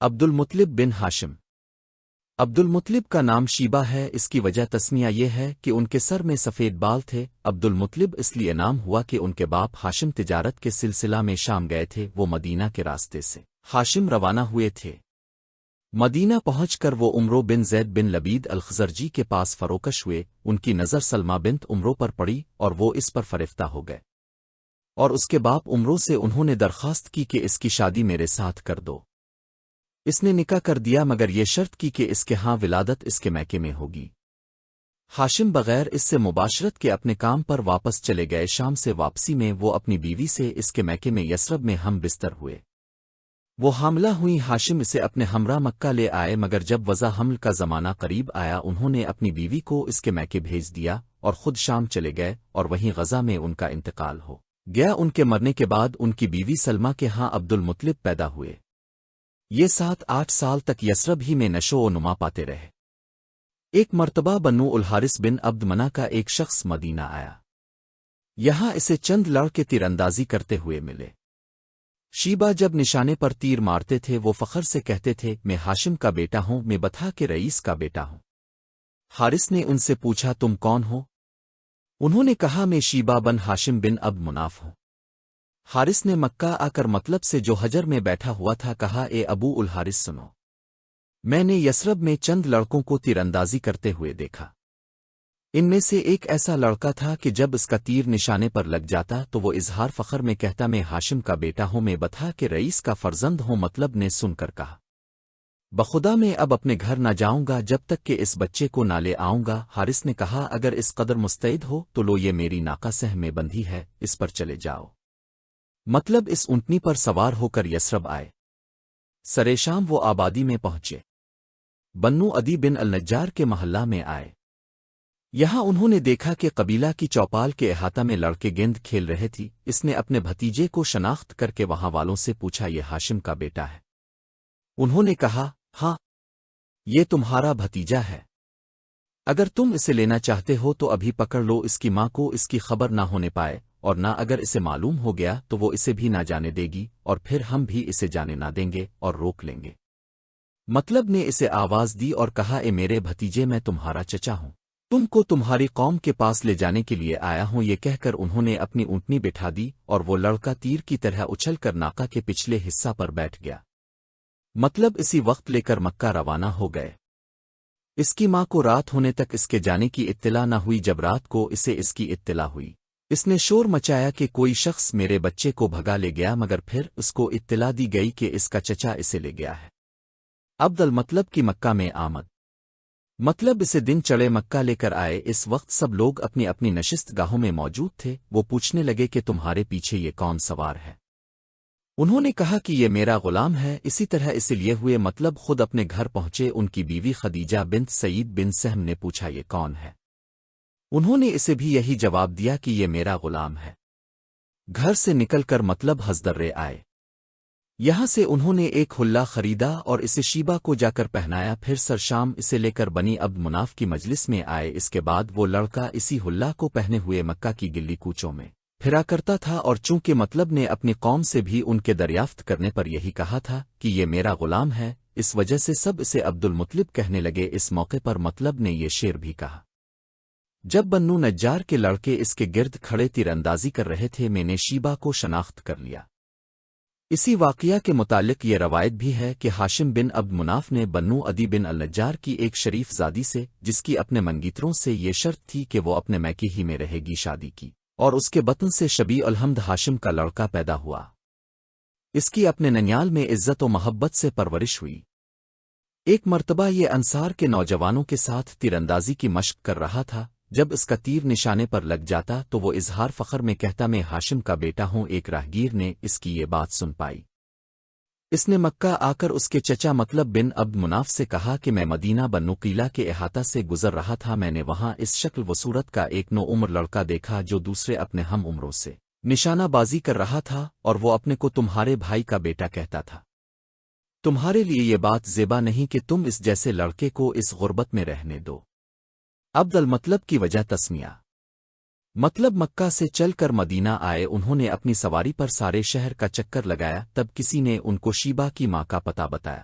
عبدالمطلب بن ہاشم۔ عبدالمطلب کا نام شیبہ ہے، اس کی وجہ تسمیہ یہ ہے کہ ان کے سر میں سفید بال تھے۔ عبدالمطلب اس لیے نام ہوا کہ ان کے باپ ہاشم تجارت کے سلسلہ میں شام گئے تھے، وہ مدینہ کے راستے سے ہاشم روانہ ہوئے تھے۔ مدینہ پہنچ کر وہ عمرو بن زید بن لبید الخزرجی کے پاس فروکش ہوئے، ان کی نظر سلمہ بنت عمرو پر پڑی اور وہ اس پر فریفتہ ہو گئے، اور اس کے باپ عمرو سے انہوں نے درخواست کی کہ اس کی شادی میرے ساتھ کر دو۔ اس نے نکاح کر دیا، مگر یہ شرط کی کہ اس کے ہاں ولادت اس کے میکے میں ہوگی۔ ہاشم بغیر اس سے مباشرت کے اپنے کام پر واپس چلے گئے۔ شام سے واپسی میں وہ اپنی بیوی سے اس کے میکے میں یثرب میں ہم بستر ہوئے۔ وہ حاملہ ہوئی، ہاشم اسے اپنے ہمراہ مکہ لے آئے، مگر جب وضع حمل کا زمانہ قریب آیا انہوں نے اپنی بیوی کو اس کے میکے بھیج دیا اور خود شام چلے گئے، اور وہیں غزہ میں ان کا انتقال ہو گیا۔ ان کے مرنے کے بعد ان کی بیوی سلمہ کے ہاں عبدالمطلب پیدا ہوئے۔ یہ 7-8 سال تک یثرب ہی میں نشو و نما پاتے رہے۔ ایک مرتبہ بنو الحارث بن عبد منع کا ایک شخص مدینہ آیا، یہاں اسے چند لڑکے تیر اندازی کرتے ہوئے ملے۔ شیبہ جب نشانے پر تیر مارتے تھے وہ فخر سے کہتے تھے، میں ہاشم کا بیٹا ہوں، میں بتھا کے رئیس کا بیٹا ہوں۔ حارث نے ان سے پوچھا، تم کون ہو؟ انہوں نے کہا، میں شیبہ بن ہاشم بن عبد مناف ہوں۔ حارث نے مکہ آ کر مطلب سے جو حجر میں بیٹھا ہوا تھا کہا، اے ابو الحارث سنو، میں نے یثرب میں چند لڑکوں کو تیر اندازی کرتے ہوئے دیکھا۔ ان میں سے ایک ایسا لڑکا تھا کہ جب اس کا تیر نشانے پر لگ جاتا تو وہ اظہار فخر میں کہتا، میں ہاشم کا بیٹا ہوں، میں بتھا کہ رئیس کا فرزند ہوں۔ مطلب نے سن کر کہا، بخدا میں اب اپنے گھر نہ جاؤں گا جب تک کہ اس بچے کو نہ لے آؤں گا۔ حارث نے کہا، اگر اس قدر مستعد ہو تو لو، یہ میری ناقہ سہ میں بندھی ہے، اس پر چلے جاؤ۔ مطلب اس اونٹنی پر سوار ہو کر یثرب آئے۔ سرے شام وہ آبادی میں پہنچے، بنو عدی بن النجار کے محلہ میں آئے۔ یہاں انہوں نے دیکھا کہ قبیلہ کی چوپال کے احاطہ میں لڑکے گیند کھیل رہے تھی۔ اس نے اپنے بھتیجے کو شناخت کر کے وہاں والوں سے پوچھا، یہ ہاشم کا بیٹا ہے؟ انہوں نے کہا، ہاں، یہ تمہارا بھتیجا ہے، اگر تم اسے لینا چاہتے ہو تو ابھی پکڑ لو، اس کی ماں کو اس کی خبر نہ ہونے پائے، اور نہ اگر اسے معلوم ہو گیا تو وہ اسے بھی نہ جانے دے گی، اور پھر ہم بھی اسے جانے نہ دیں گے اور روک لیں گے۔ مطلب نے اسے آواز دی اور کہا، اے میرے بھتیجے، میں تمہارا چچا ہوں، تم کو تمہاری قوم کے پاس لے جانے کے لیے آیا ہوں۔ یہ کہہ کر انہوں نے اپنی اونٹنی بٹھا دی اور وہ لڑکا تیر کی طرح اچھل کر ناقہ کے پچھلے حصہ پر بیٹھ گیا۔ مطلب اسی وقت لے کر مکہ روانہ ہو گئے۔ اس کی ماں کو رات ہونے تک اس کے جانے کی اطلاع نہ ہوئی۔ جب رات کو اسے اس کی اطلاع ہوئی، اس نے شور مچایا کہ کوئی شخص میرے بچے کو بھگا لے گیا، مگر پھر اس کو اطلاع دی گئی کہ اس کا چچا اسے لے گیا ہے۔ عبد المطلب کی مکہ میں آمد۔ مطلب اسے دن چڑھے مکہ لے کر آئے۔ اس وقت سب لوگ اپنی اپنی نشست گاہوں میں موجود تھے۔ وہ پوچھنے لگے کہ تمہارے پیچھے یہ کون سوار ہے؟ انہوں نے کہا کہ یہ میرا غلام ہے۔ اسی طرح اسے لیے ہوئے مطلب خود اپنے گھر پہنچے۔ ان کی بیوی خدیجہ بنت سعید بن سہم نے پوچھا، یہ کون ہے؟ انہوں نے اسے بھی یہی جواب دیا کہ یہ میرا غلام ہے۔ گھر سے نکل کر مطلب حضدرے آئے۔ یہاں سے انہوں نے ایک حلہ خریدا اور اسے شیبہ کو جا کر پہنایا، پھر سر شام اسے لے کر بنی عبد مناف کی مجلس میں آئے۔ اس کے بعد وہ لڑکا اسی حلہ کو پہنے ہوئے مکہ کی گلی کوچوں میں پھرا کرتا تھا، اور چونکہ مطلب نے اپنی قوم سے بھی ان کے دریافت کرنے پر یہی کہا تھا کہ یہ میرا غلام ہے، اس وجہ سے سب اسے عبدالمطلب کہنے لگے۔ اس موقع پر مطلب نے یہ شعر بھی کہا، جب بنو نجار کے لڑکے اس کے گرد کھڑے تیر اندازی کر رہے تھے، میں نے شیبہ کو شناخت کر لیا۔ اسی واقعہ کے متعلق یہ روایت بھی ہے کہ ہاشم بن عبد مناف نے بنو عدی بن النجار کی ایک شریف زادی سے، جس کی اپنے منگیتروں سے یہ شرط تھی کہ وہ اپنے میکے ہی میں رہے گی، شادی کی، اور اس کے بطن سے شبیع الحمد ہاشم کا لڑکا پیدا ہوا۔ اس کی اپنے ننیال میں عزت و محبت سے پرورش ہوئی۔ ایک مرتبہ یہ انصار کے نوجوانوں کے ساتھ تیر اندازی کی مشق کر رہا تھا۔ جب اس کا تیر نشانے پر لگ جاتا تو وہ اظہار فخر میں کہتا، میں ہاشم کا بیٹا ہوں۔ ایک راہگیر نے اس کی یہ بات سن پائی۔ اس نے مکہ آ کر اس کے چچا مطلب بن عبد مناف سے کہا کہ میں مدینہ بنو قیلہ کے احاطہ سے گزر رہا تھا، میں نے وہاں اس شکل و صورت کا ایک نو عمر لڑکا دیکھا جو دوسرے اپنے ہم عمروں سے نشانہ بازی کر رہا تھا، اور وہ اپنے کو تمہارے بھائی کا بیٹا کہتا تھا۔ تمہارے لیے یہ بات زیبا نہیں کہ تم اس جیسے لڑکے کو اس غربت میں رہنے دو۔ عبد المطلب کی وجہ تسمیہ۔ مطلب مکہ سے چل کر مدینہ آئے۔ انہوں نے اپنی سواری پر سارے شہر کا چکر لگایا، تب کسی نے ان کو شیبہ کی ماں کا پتہ بتایا۔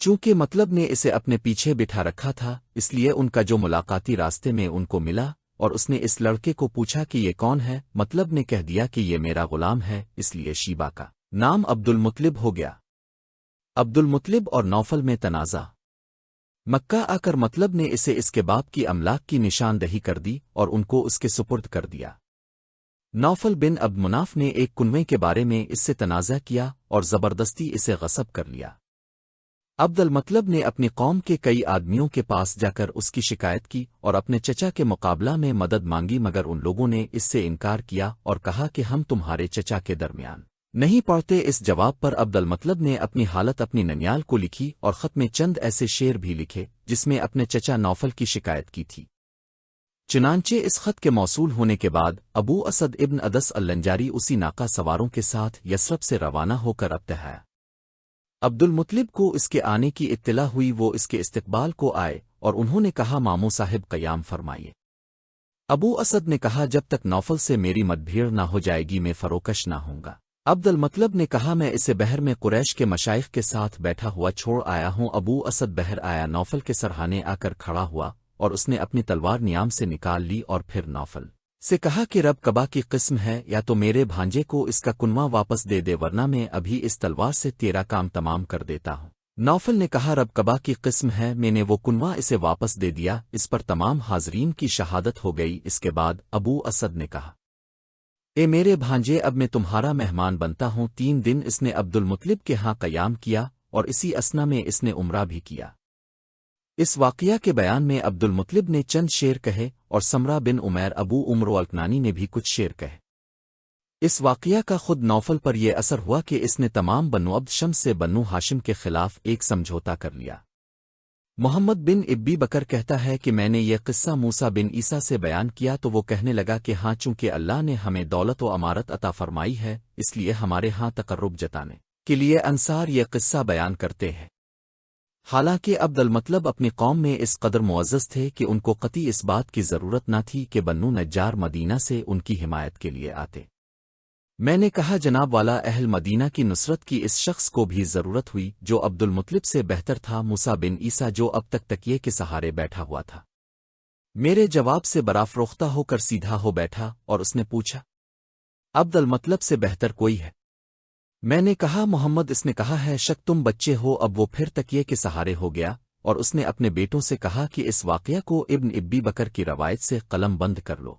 چونکہ مطلب نے اسے اپنے پیچھے بٹھا رکھا تھا اس لیے ان کا جو ملاقاتی راستے میں ان کو ملا اور اس نے اس لڑکے کو پوچھا کہ یہ کون ہے، مطلب نے کہہ دیا کہ یہ میرا غلام ہے، اس لیے شیبہ کا نام عبد المطلب ہو گیا۔ عبد المطلب اور نوفل میں تنازع۔ مکہ آ کر مطلب نے اسے اس کے باپ کی املاک کی نشاندہی کر دی اور ان کو اس کے سپرد کر دیا۔ نوفل بن عبد مناف نے ایک کنویں کے بارے میں اس سے تنازع کیا اور زبردستی اسے غصب کر لیا۔ عبد المطلب نے اپنی قوم کے کئی آدمیوں کے پاس جا کر اس کی شکایت کی اور اپنے چچا کے مقابلہ میں مدد مانگی مگر ان لوگوں نے اس سے انکار کیا اور کہا کہ ہم تمہارے چچا کے درمیان نہیں پڑتے۔ اس جواب پر عبد المطلب نے اپنی حالت اپنی ننیال کو لکھی اور خط میں چند ایسے شعر بھی لکھے جس میں اپنے چچا نوفل کی شکایت کی تھی۔ چنانچہ اس خط کے موصول ہونے کے بعد ابو اسد ابن ادس اللنجاری اسی ناقہ سواروں کے ساتھ یثرب سے روانہ ہو کر اب تک عبد المطلب کو اس کے آنے کی اطلاع ہوئی، وہ اس کے استقبال کو آئے اور انہوں نے کہا ماموں صاحب قیام فرمائیے۔ ابو اسد نے کہا جب تک نوفل سے میری مت بھیڑ نہ ہو جائے گی میں فروکش نہ ہوں گا۔ عبد المطلب نے کہا میں اسے بحر میں قریش کے مشائخ کے ساتھ بیٹھا ہوا چھوڑ آیا ہوں۔ ابو اسد بحر آیا، نوفل کے سرہانے آ کر کھڑا ہوا اور اس نے اپنی تلوار نیام سے نکال لی اور پھر نوفل سے کہا کہ رب کعبہ کی قسم ہے یا تو میرے بھانجے کو اس کا کنواں واپس دے دے ورنہ میں ابھی اس تلوار سے تیرا کام تمام کر دیتا ہوں۔ نوفل نے کہا رب کعبہ کی قسم ہے، میں نے وہ کنواں اسے واپس دے دیا۔ اس پر تمام حاضرین کی شہادت ہو گئی۔ اس کے بعد ابو اسد نے کہا اے میرے بھانجے اب میں تمہارا مہمان بنتا ہوں۔ 3 دن اس نے عبد المطلب کے ہاں قیام کیا اور اسی اسنا میں اس نے عمرہ بھی کیا۔ اس واقعہ کے بیان میں عبد المطلب نے چند شعر کہے اور سمرہ بن عمیر ابو عمر الکنانی نے بھی کچھ شعر کہے۔ اس واقعہ کا خود نوفل پر یہ اثر ہوا کہ اس نے تمام بنو عبد شمس سے بنو ہاشم کے خلاف ایک سمجھوتا کر لیا۔ محمد بن ابی بکر کہتا ہے کہ میں نے یہ قصہ موسیٰ بن عیسیٰ سے بیان کیا تو وہ کہنے لگا کہ ہاں چونکہ اللہ نے ہمیں دولت و امارت عطا فرمائی ہے اس لیے ہمارے ہاں تقرب جتانے کے لیے انصار یہ قصہ بیان کرتے ہیں۔ حالانکہ عبد المطلب اپنی قوم میں اس قدر معزز تھے کہ ان کو قطعی اس بات کی ضرورت نہ تھی کہ بنو نجار مدینہ سے ان کی حمایت کے لیے آتے۔ میں نے کہا جناب والا اہل مدینہ کی نصرت کی اس شخص کو بھی ضرورت ہوئی جو عبد المطلب سے بہتر تھا، موسیٰ بن عیسیٰ جو اب تک تکیے کے سہارے بیٹھا ہوا تھا۔ میرے جواب سے برافروختہ ہو کر سیدھا ہو بیٹھا اور اس نے پوچھا عبد المطلب سے بہتر کوئی ہے؟ میں نے کہا محمد۔ اس نے کہا ہے شک تم بچے ہو۔ اب وہ پھر تکیے کے سہارے ہو گیا اور اس نے اپنے بیٹوں سے کہا کہ اس واقعہ کو ابن ابی بکر کی روایت سے قلم بند کر لو۔